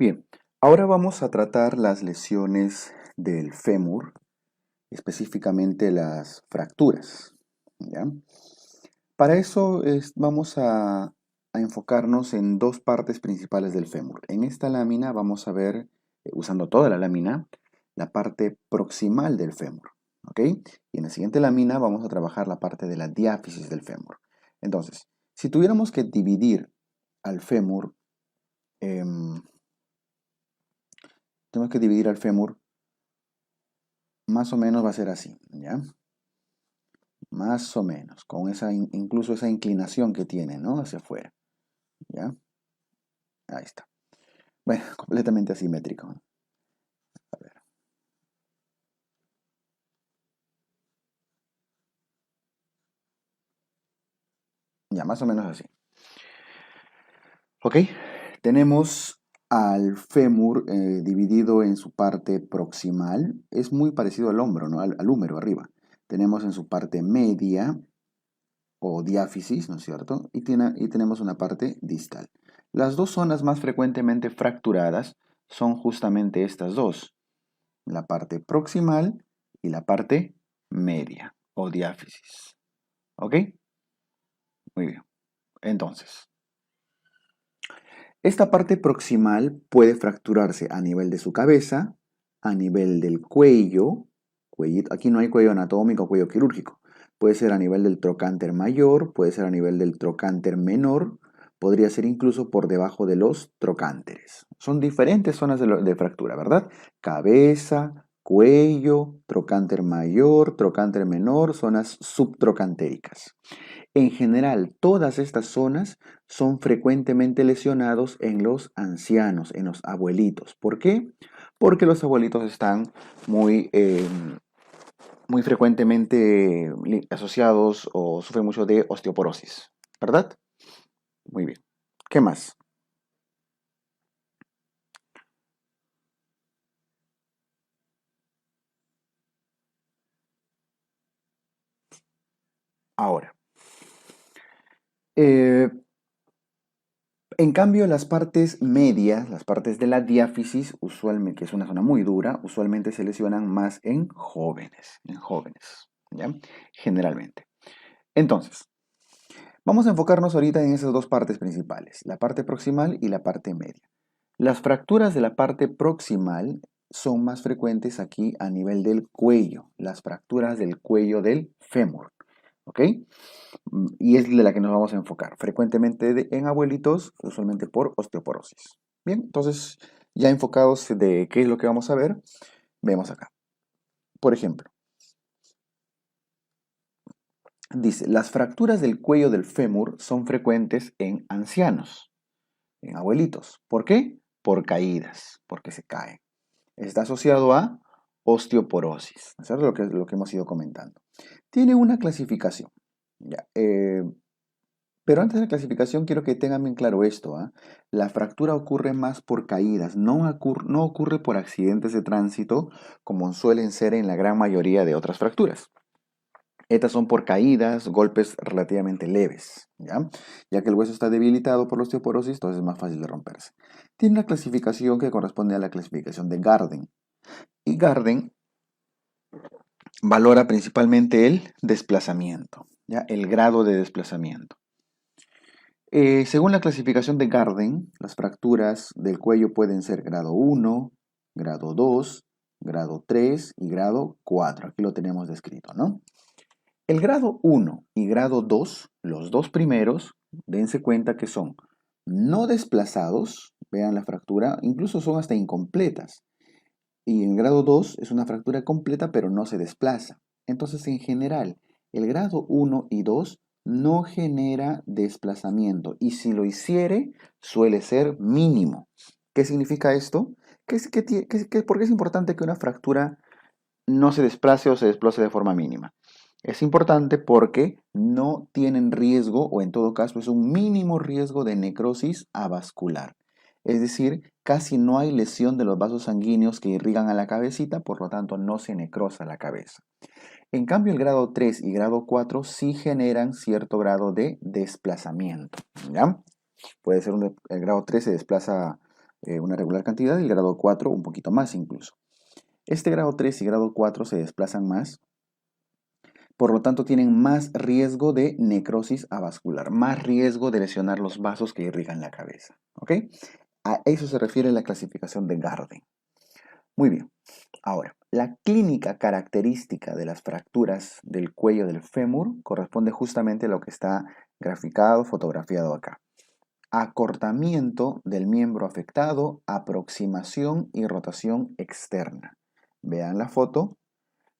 Bien, ahora vamos a tratar las lesiones del fémur, específicamente las fracturas, ¿ya? Para eso vamos a enfocarnos en dos partes principales del fémur. En esta lámina vamos a ver, usando toda la lámina, la parte proximal del fémur, ¿ok? Y en la siguiente lámina vamos a trabajar la parte de la diáfisis del fémur. Entonces, si tuviéramos que dividir al fémur, tenemos que dividir al fémur, más o menos va a ser así, ¿ya? Más o menos, con incluso esa inclinación que tiene, ¿no? Hacia afuera, ¿ya? Ahí está. Bueno, completamente asimétrico. A ver. Ya, más o menos así. Ok, tenemos al fémur dividido en su parte proximal. Es muy parecido al hombro, ¿no? Al húmero arriba. Tenemos en su parte media o diáfisis, ¿no es cierto? Y tenemos una parte distal. Las dos zonas más frecuentemente fracturadas son justamente estas dos, la parte proximal y la parte media o diáfisis. ¿Ok? Muy bien. Entonces, esta parte proximal puede fracturarse a nivel de su cabeza, a nivel del cuello, aquí no hay cuello anatómico o cuello quirúrgico. Puede ser a nivel del trocánter mayor, puede ser a nivel del trocánter menor, podría ser incluso por debajo de los trocánteres. Son diferentes zonas de fractura, ¿verdad? Cabeza, cuello, trocánter mayor, trocánter menor, zonas subtrocantéricas. En general, todas estas zonas son frecuentemente lesionados en los ancianos, en los abuelitos. ¿Por qué? Porque los abuelitos están muy frecuentemente asociados o sufren mucho de osteoporosis, ¿verdad? Muy bien. ¿Qué más? Ahora, eh, en cambio, las partes medias, las partes de la diáfisis, usualmente, que es una zona muy dura, usualmente se lesionan más en jóvenes, ¿ya? Generalmente. Entonces, vamos a enfocarnos ahorita en esas dos partes principales, la parte proximal y la parte media. Las fracturas de la parte proximal son más frecuentes aquí a nivel del cuello, las fracturas del cuello del fémur, ¿ok? Y es de la que nos vamos a enfocar, frecuentemente en abuelitos, usualmente por osteoporosis. Bien, entonces ya enfocados de qué es lo que vamos a ver, vemos acá. Por ejemplo, dice, las fracturas del cuello del fémur son frecuentes en ancianos, en abuelitos. ¿Por qué? Por caídas, porque se caen. Está asociado a osteoporosis, ¿no es cierto? Lo que hemos ido comentando. Tiene una clasificación. Ya, pero antes de la clasificación quiero que tengan bien claro esto, ¿ah? La fractura ocurre más por caídas, no ocurre por accidentes de tránsito como suelen ser en la gran mayoría de otras fracturas. Estas son por caídas, golpes relativamente leves, ¿ya? Ya que el hueso está debilitado por la osteoporosis, entonces es más fácil de romperse. Tiene una clasificación que corresponde a la clasificación de Garden. Y Garden valora principalmente el desplazamiento, ¿ya? El grado de desplazamiento. Según la clasificación de Garden, las fracturas del cuello pueden ser grado 1, grado 2, grado 3 y grado 4. Aquí lo tenemos descrito, ¿no? El grado 1 y grado 2, los dos primeros, dense cuenta que son no desplazados, vean la fractura, incluso son hasta incompletas. Y en grado 2 es una fractura completa pero no se desplaza. Entonces, en general, el grado 1 y 2 no genera desplazamiento y si lo hiciere, suele ser mínimo. ¿Qué significa esto? ¿Por qué es importante que una fractura no se desplace o se desplace de forma mínima? Es importante porque no tienen riesgo, o en todo caso es un mínimo riesgo de necrosis avascular. Es decir, casi no hay lesión de los vasos sanguíneos que irrigan a la cabecita, por lo tanto no se necrosa la cabeza. En cambio, el grado 3 y grado 4 sí generan cierto grado de desplazamiento, ¿ya? Puede ser el grado 3 se desplaza una regular cantidad, y el grado 4 un poquito más incluso. Este grado 3 y grado 4 se desplazan más, por lo tanto tienen más riesgo de necrosis avascular, más riesgo de lesionar los vasos que irrigan la cabeza. ¿Ok? A eso se refiere la clasificación de Garden. Muy bien. Ahora, la clínica característica de las fracturas del cuello del fémur corresponde justamente a lo que está graficado, fotografiado acá. Acortamiento del miembro afectado, aproximación y rotación externa. Vean la foto.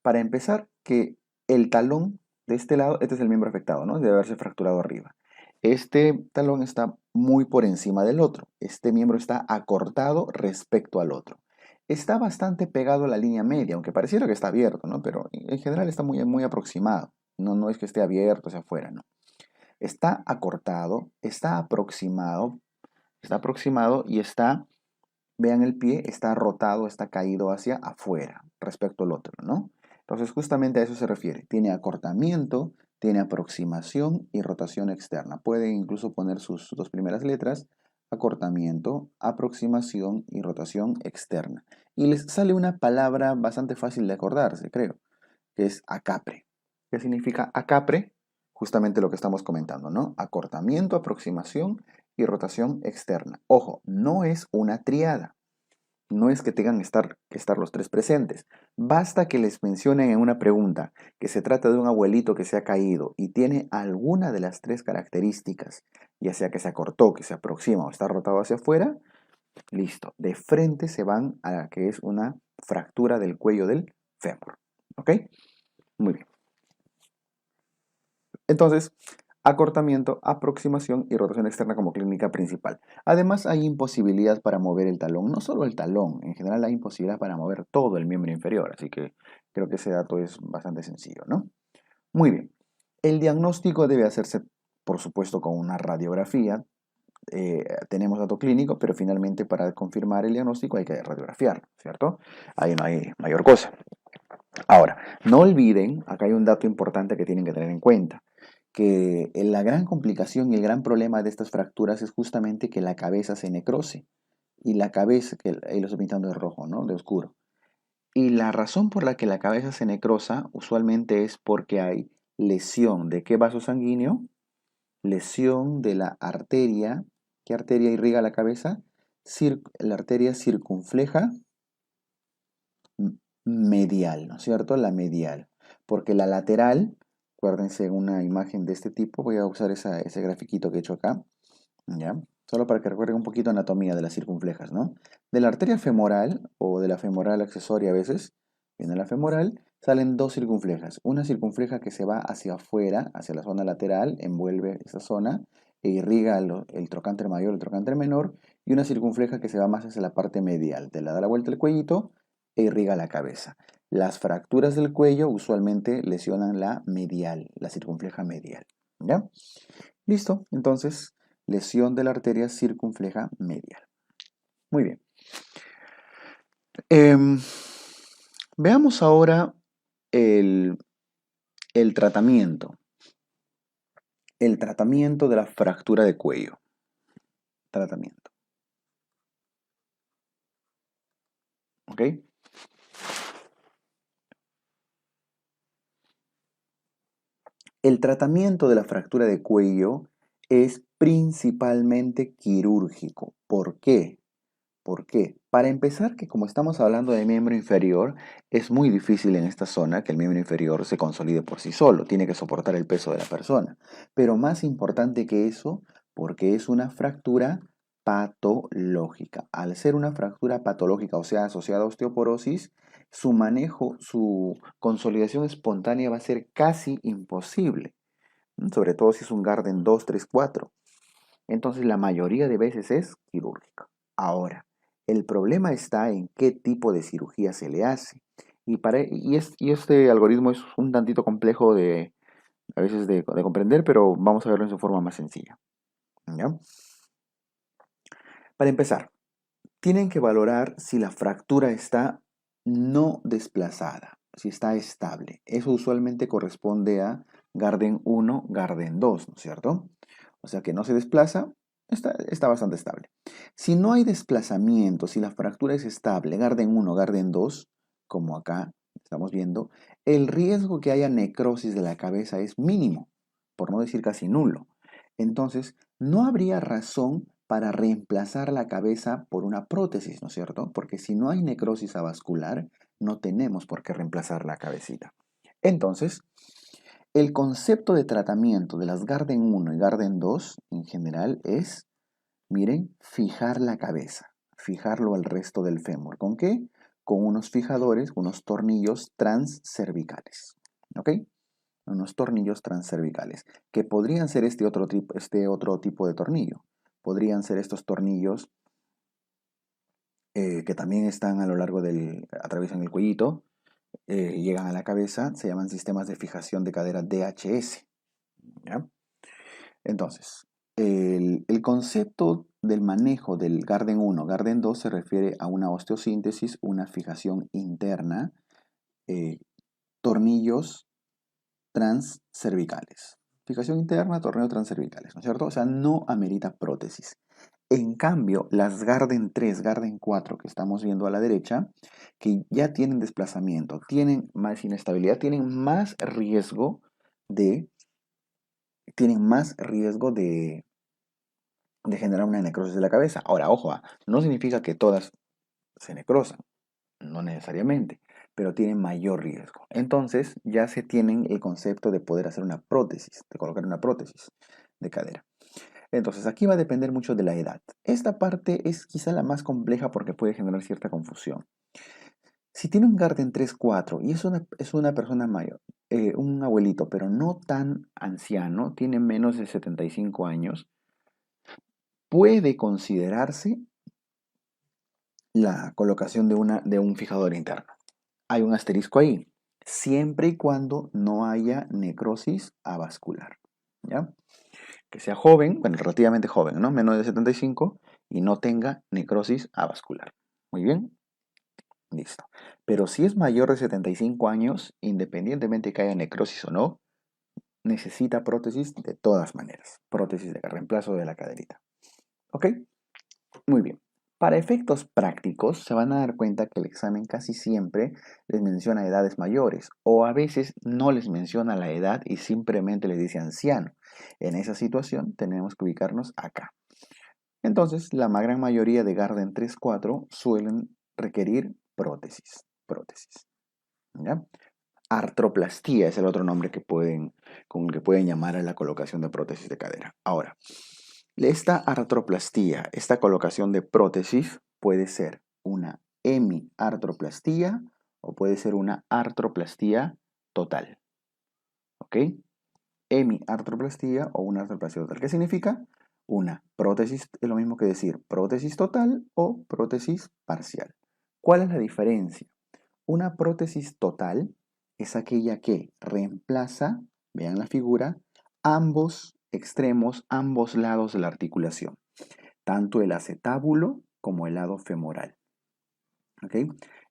Para empezar, que el talón de este lado, este es el miembro afectado, ¿no? Debe haberse fracturado arriba. Este talón está muy por encima del otro. Este miembro está acortado respecto al otro. Está bastante pegado a la línea media, aunque pareciera que está abierto, ¿no? Pero en general está muy, muy aproximado. No es que esté abierto hacia afuera, ¿no? Está acortado, está aproximado y está, vean el pie, está rotado, está caído hacia afuera respecto al otro, ¿no? Entonces justamente a eso se refiere. Tiene acortamiento, tiene aproximación y rotación externa. Pueden incluso poner sus dos primeras letras, acortamiento, aproximación y rotación externa. Y les sale una palabra bastante fácil de acordarse, creo, que es acapre. ¿Qué significa acapre? Justamente lo que estamos comentando, ¿no? Acortamiento, aproximación y rotación externa. Ojo, no es una triada. No es que tengan que estar los tres presentes. Basta que les mencionen en una pregunta que se trata de un abuelito que se ha caído y tiene alguna de las tres características, ya sea que se acortó, que se aproxima o está rotado hacia afuera, listo. De frente se van a la que es una fractura del cuello del fémur. ¿Ok? Muy bien. Entonces, acortamiento, aproximación y rotación externa como clínica principal. Además, hay imposibilidad para mover el talón, no solo el talón, en general hay imposibilidad para mover todo el miembro inferior, así que creo que ese dato es bastante sencillo, ¿no? Muy bien. El diagnóstico debe hacerse, por supuesto, con una radiografía. Tenemos dato clínico, pero finalmente para confirmar el diagnóstico hay que radiografiar, ¿cierto? Ahí no hay mayor cosa. Ahora, no olviden, acá hay un dato importante que tienen que tener en cuenta, que la gran complicación y el gran problema de estas fracturas es justamente que la cabeza se necrose. Y la cabeza, que ahí lo estoy pintando de rojo, ¿no? De oscuro. Y la razón por la que la cabeza se necrosa usualmente es porque hay lesión de qué vaso sanguíneo, lesión de la arteria. ¿Qué arteria irriga la cabeza? La arteria circunfleja medial, ¿no es cierto? La medial. Porque la lateral, acuérdense, una imagen de este tipo, voy a usar ese grafiquito que he hecho acá, ¿ya? Solo para que recuerden un poquito anatomía de las circunflejas, ¿no? De la arteria femoral o de la femoral accesoria a veces, viene la femoral, salen dos circunflejas. Una circunfleja que se va hacia afuera, hacia la zona lateral, envuelve esa zona e irriga el trocánter mayor, el trocánter menor, y una circunfleja que se va más hacia la parte medial, te la da la vuelta al cuellito e irriga la cabeza. Las fracturas del cuello usualmente lesionan la medial, la circunfleja medial, ¿ya? Listo, entonces lesión de la arteria circunfleja medial. Muy bien. Em, Veamos ahora el, el tratamiento. El tratamiento de la fractura de cuello. Tratamiento. ¿Ok? El tratamiento de la fractura de cuello es principalmente quirúrgico. ¿Por qué? ¿Por qué? Para empezar, que como estamos hablando de miembro inferior, es muy difícil en esta zona que el miembro inferior se consolide por sí solo, tiene que soportar el peso de la persona. Pero más importante que eso, porque es una fractura patológica. Al ser una fractura patológica, o sea, asociada a osteoporosis, su manejo, su consolidación espontánea va a ser casi imposible, sobre todo si es un Garden 2, 3, 4. Entonces la mayoría de veces es quirúrgica. Ahora, el problema está en qué tipo de cirugía se le hace. Y este algoritmo es un tantito complejo a veces de comprender, pero vamos a verlo en su forma más sencilla. ¿Ya? Para empezar, tienen que valorar si la fractura está no desplazada, si está estable. Eso usualmente corresponde a Garden 1, Garden 2, ¿no es cierto? O sea que no se desplaza, Está bastante estable. Si no hay desplazamiento, si la fractura es estable, Garden 1, Garden 2, como acá estamos viendo, el riesgo que haya necrosis de la cabeza es mínimo, por no decir casi nulo. Entonces, no habría razón para reemplazar la cabeza por una prótesis, ¿no es cierto? Porque si no hay necrosis avascular, no tenemos por qué reemplazar la cabecita. Entonces, el concepto de tratamiento de las Garden 1 y Garden 2 en general es, miren, fijar la cabeza, fijarlo al resto del fémur. ¿Con qué? Con unos fijadores, unos tornillos transcervicales. ¿Ok? Unos tornillos transcervicales, que podrían ser este otro tipo de tornillo. Podrían ser estos tornillos que también están a lo largo atraviesan el cuellito, llegan a la cabeza, se llaman sistemas de fijación de cadera DHS. ¿Ya? Entonces, el concepto del manejo del Garden 1, Garden 2 se refiere a una osteosíntesis, una fijación interna, tornillos transcervicales. Fijación interna, tornillos transcervicales, ¿no es cierto? O sea, no amerita prótesis. En cambio, las Garden 3, Garden 4 que estamos viendo a la derecha, que ya tienen desplazamiento, tienen más inestabilidad, tienen más riesgo de generar una necrosis de la cabeza. Ahora, ojo, no significa que todas se necrosan, no necesariamente, pero tienen mayor riesgo. Entonces, ya se tienen el concepto de poder hacer una prótesis, de colocar una prótesis de cadera. Entonces, aquí va a depender mucho de la edad. Esta parte es quizá la más compleja porque puede generar cierta confusión. Si tiene un Garden 3-4 y es una persona mayor, un abuelito, pero no tan anciano, tiene menos de 75 años, puede considerarse la colocación de un fijador interno. Hay un asterisco ahí, siempre y cuando no haya necrosis avascular. ¿Ya? Que sea joven, bueno, relativamente joven, ¿no? Menos de 75 y no tenga necrosis avascular. Muy bien, listo. Pero si es mayor de 75 años, independientemente que haya necrosis o no, necesita prótesis de todas maneras. Prótesis de reemplazo de la caderita. ¿Ok? Muy bien. Para efectos prácticos, se van a dar cuenta que el examen casi siempre les menciona edades mayores o a veces no les menciona la edad y simplemente les dice anciano. En esa situación tenemos que ubicarnos acá. Entonces, la gran mayoría de Garden 3-4 suelen requerir prótesis. ¿Ya? Artroplastía es el otro nombre con el que pueden llamar a la colocación de prótesis de cadera. Ahora, esta artroplastía, esta colocación de prótesis puede ser una hemiartroplastía o puede ser una artroplastía total. ¿Ok? Hemiartroplastía o una artroplastía total. ¿Qué significa? Una prótesis es lo mismo que decir prótesis total o prótesis parcial. ¿Cuál es la diferencia? Una prótesis total es aquella que reemplaza, vean la figura, ambos extremos, ambos lados de la articulación, tanto el acetábulo como el lado femoral. ¿Ok?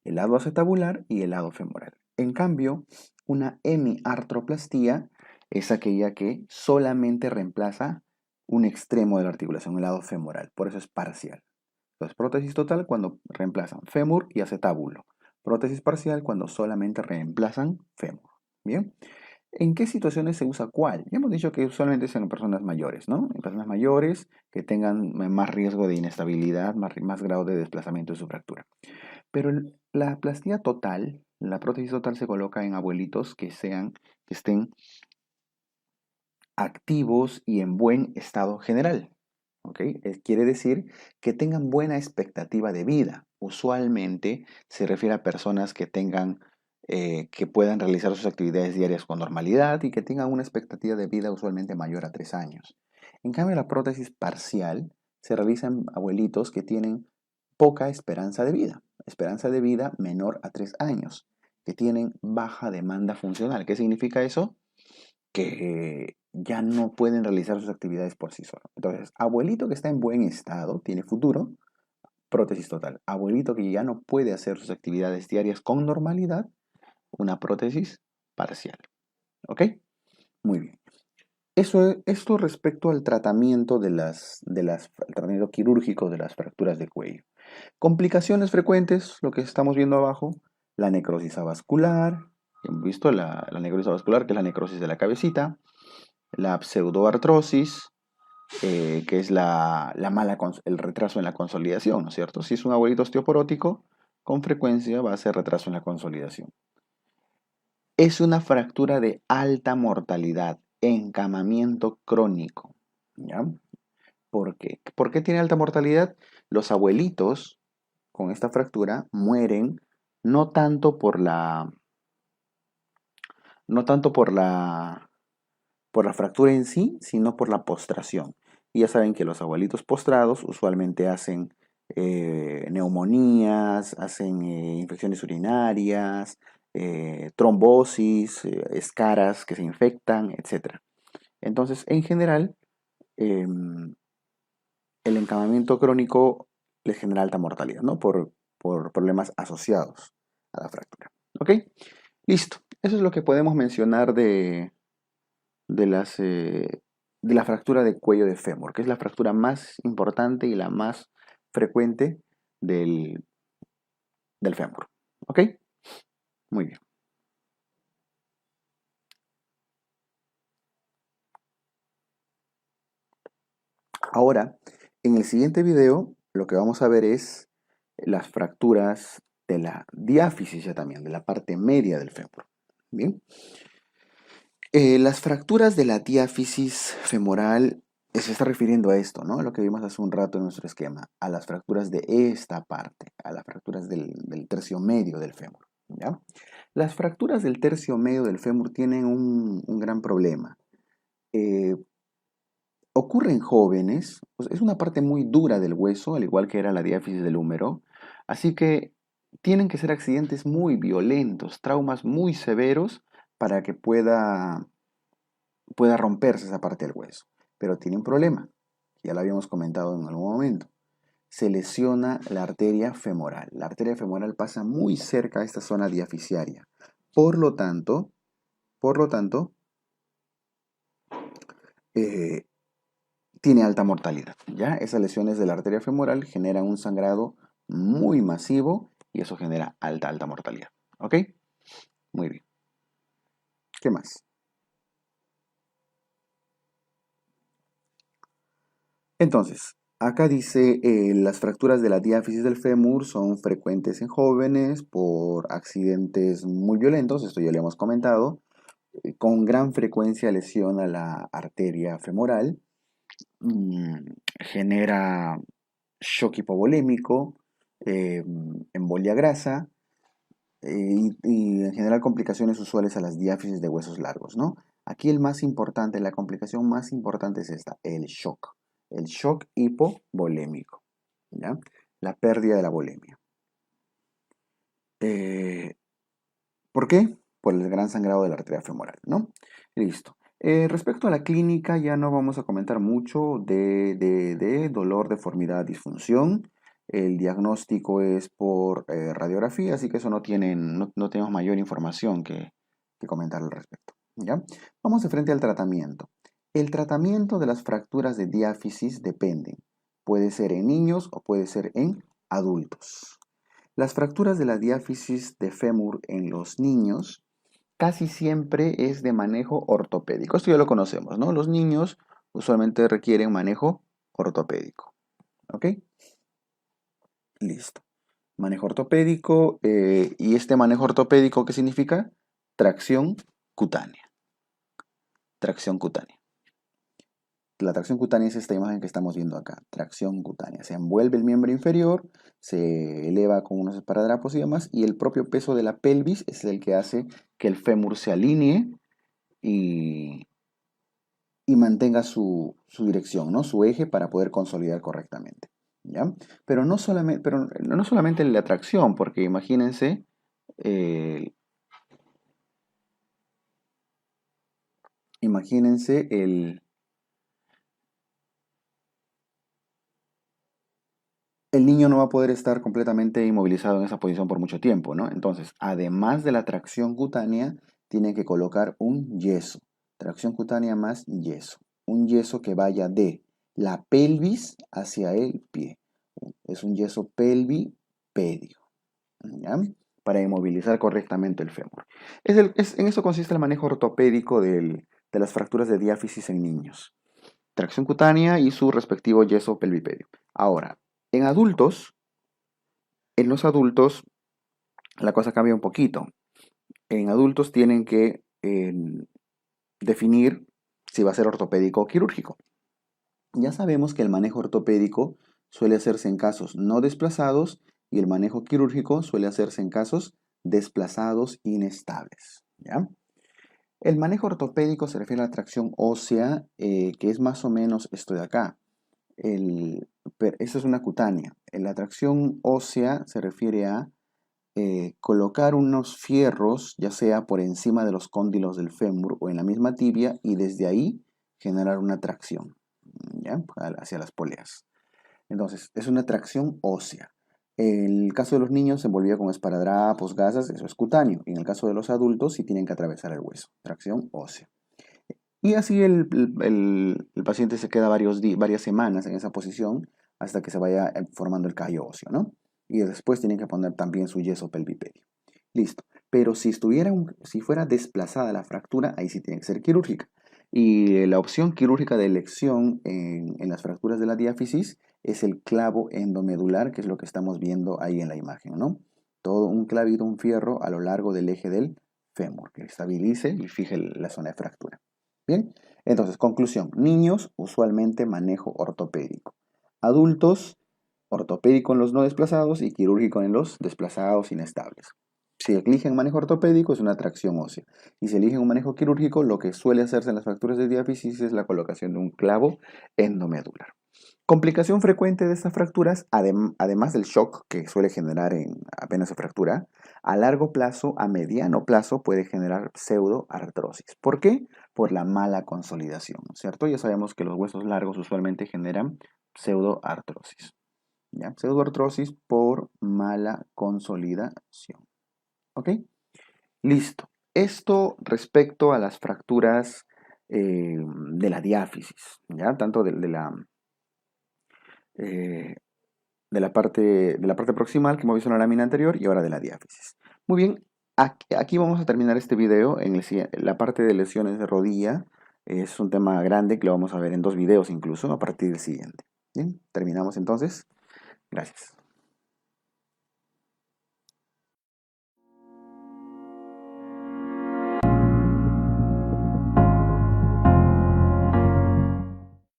El lado acetabular y el lado femoral. En cambio, una hemiartroplastía es aquella que solamente reemplaza un extremo de la articulación, el lado femoral. Por eso es parcial. Entonces, prótesis total cuando reemplazan fémur y acetábulo. Prótesis parcial cuando solamente reemplazan fémur. Bien. ¿En qué situaciones se usa cuál? Ya hemos dicho que usualmente es en personas mayores, ¿no? En personas mayores que tengan más riesgo de inestabilidad, más grado de desplazamiento de su fractura. Pero la plastía total, la prótesis total se coloca en abuelitos que estén activos y en buen estado general. ¿Ok? Quiere decir que tengan buena expectativa de vida. Usualmente se refiere a personas que que puedan realizar sus actividades diarias con normalidad y que tengan una expectativa de vida usualmente mayor a 3 años. En cambio, la prótesis parcial se realiza en abuelitos que tienen poca esperanza de vida menor a 3 años, que tienen baja demanda funcional. ¿Qué significa eso? Que ya no pueden realizar sus actividades por sí solos. Entonces, abuelito que está en buen estado, tiene futuro, prótesis total. Abuelito que ya no puede hacer sus actividades diarias con normalidad, una prótesis parcial. ¿Ok? Muy bien. Esto respecto al tratamiento el tratamiento quirúrgico de las fracturas de cuello. Complicaciones frecuentes, lo que estamos viendo abajo, la necrosis avascular, hemos visto la necrosis avascular, que es la necrosis de la cabecita, la pseudoartrosis, que es el retraso en la consolidación, ¿no es cierto? Si es un abuelito osteoporótico, con frecuencia va a ser retraso en la consolidación. Es una fractura de alta mortalidad, encamamiento crónico, ¿ya? ¿Por qué? ¿Por qué tiene alta mortalidad? Los abuelitos con esta fractura mueren no tanto no tanto por la fractura en sí, sino por la postración. Y ya saben que los abuelitos postrados usualmente hacen neumonías, hacen infecciones urinarias, trombosis, escaras que se infectan, etc. Entonces, en general, em, el encamamiento crónico les genera alta mortalidad, ¿no? Por problemas asociados a la fractura. ¿Ok? Listo. Eso es lo que podemos mencionar de las, de la fractura de cuello de fémur, que es la fractura más importante y la más frecuente del, del fémur. ¿Ok? Muy bien. Ahora, en el siguiente video, lo que vamos a ver es las fracturas de la diáfisis ya también, de la parte media del fémur. Bien. Las fracturas de la diáfisis femoral se está refiriendo a esto, ¿no? Lo que vimos hace un rato en nuestro esquema, a las fracturas de esta parte, a las fracturas del tercio medio del fémur, ¿ya? Las fracturas del tercio medio del fémur tienen un gran problema. Eh, Ocurre en jóvenes, pues es una parte muy dura del hueso, al igual que era la diáfisis del húmero, así que tienen que ser accidentes muy violentos, traumas muy severos para que pueda romperse esa parte del hueso. Pero tiene un problema, ya lo habíamos comentado en algún momento. Se lesiona la arteria femoral. La arteria femoral pasa muy cerca a esta zona diaficiaria. Por lo tanto, por lo tanto, eh, tiene alta mortalidad. ¿Ya? Esas lesiones de la arteria femoral generan un sangrado muy masivo y eso genera alta mortalidad. ¿Ok? Muy bien. ¿Qué más? Entonces, acá dice, las fracturas de la diáfisis del fémur son frecuentes en jóvenes por accidentes muy violentos, esto ya lo hemos comentado, con gran frecuencia lesiona la arteria femoral, genera shock hipovolémico, embolia grasa y en general complicaciones usuales a las diáfisis de huesos largos, ¿no? Aquí el más importante, la complicación más importante es esta, el shock hipovolémico, ¿ya? La pérdida de la volemia. Eh, ¿Por qué? Por el gran sangrado de la arteria femoral, ¿no? Listo. Respecto a la clínica, ya no vamos a comentar mucho de dolor, deformidad, disfunción. El diagnóstico es por radiografía, así que eso no tenemos mayor información que comentar al respecto, ¿ya? Vamos de frente al tratamiento. El tratamiento de las fracturas de diáfisis depende. Puede ser en niños o puede ser en adultos. Las fracturas de la diáfisis de fémur en los niños casi siempre es de manejo ortopédico. Esto ya lo conocemos, ¿no? Los niños usualmente requieren manejo ortopédico. ¿Ok? Listo. Manejo ortopédico. ¿Y este manejo ortopédico qué significa? Tracción cutánea. Tracción cutánea. La tracción cutánea es esta imagen que estamos viendo acá, tracción cutánea. Se envuelve el miembro inferior, se eleva con unos esparadrapos y demás, y el propio peso de la pelvis es el que hace que el fémur se alinee y, y mantenga su dirección, ¿no? Su eje para poder consolidar correctamente. ¿Ya? Pero no solamente la tracción, porque eh, imagínense el niño no va a poder estar completamente inmovilizado en esa posición por mucho tiempo, ¿no? Entonces, además de la tracción cutánea, tiene que colocar un yeso. Tracción cutánea más yeso. Un yeso que vaya de la pelvis hacia el pie. Es un yeso pelvipédico, ¿ya? Para inmovilizar correctamente el fémur. En eso consiste el manejo ortopédico de las fracturas de diáfisis en niños. Tracción cutánea y su respectivo yeso pelvipédico. Ahora, en los adultos, la cosa cambia un poquito. En adultos tienen que definir si va a ser ortopédico o quirúrgico. Ya sabemos que el manejo ortopédico suele hacerse en casos no desplazados y el manejo quirúrgico suele hacerse en casos desplazados inestables, ¿ya? El manejo ortopédico se refiere a la tracción ósea, que es más o menos esto de acá. Esa es una cutánea. La tracción ósea se refiere a colocar unos fierros, ya sea por encima de los cóndilos del fémur o en la misma tibia, y desde ahí generar una tracción, ¿ya? Hacia las poleas. Entonces, es una tracción ósea. En el caso de los niños se envolvía con esparadrapos, gasas, eso es cutáneo. Y en el caso de los adultos sí tienen que atravesar el hueso, tracción ósea. Y así el paciente se queda varias semanas en esa posición hasta que se vaya formando el callo óseo, ¿no? Y después tienen que poner también su yeso pelvipedio. Listo. Pero si fuera desplazada la fractura, ahí sí tiene que ser quirúrgica. Y la opción quirúrgica de elección en las fracturas de la diáfisis es el clavo endomedular, que es lo que estamos viendo ahí en la imagen, ¿no? Todo un clavito, un fierro a lo largo del eje del fémur, que estabilice y fije la zona de fractura. Bien, entonces, conclusión. Niños, usualmente manejo ortopédico. Adultos, ortopédico en los no desplazados y quirúrgico en los desplazados inestables. Si eligen manejo ortopédico es una tracción ósea. Y si eligen un manejo quirúrgico, lo que suele hacerse en las fracturas de diáfisis es la colocación de un clavo endomedular. Complicación frecuente de estas fracturas, además del shock que suele generar en apenas se fractura, a largo plazo, a mediano plazo, puede generar pseudoartrosis. ¿Por qué? Por la mala consolidación, ¿cierto? Ya sabemos que los huesos largos usualmente generan pseudoartrosis. ¿Ya? Pseudoartrosis por mala consolidación. ¿Ok? Listo. Esto respecto a las fracturas de la diáfisis, ¿ya? Tanto eh, de la parte proximal que hemos visto en la lámina anterior y ahora de la diáfisis. Muy bien, aquí vamos a terminar este video en la parte de lesiones de rodilla. Es un tema grande que lo vamos a ver en 2 videos incluso a partir del siguiente. Bien, terminamos entonces. Gracias.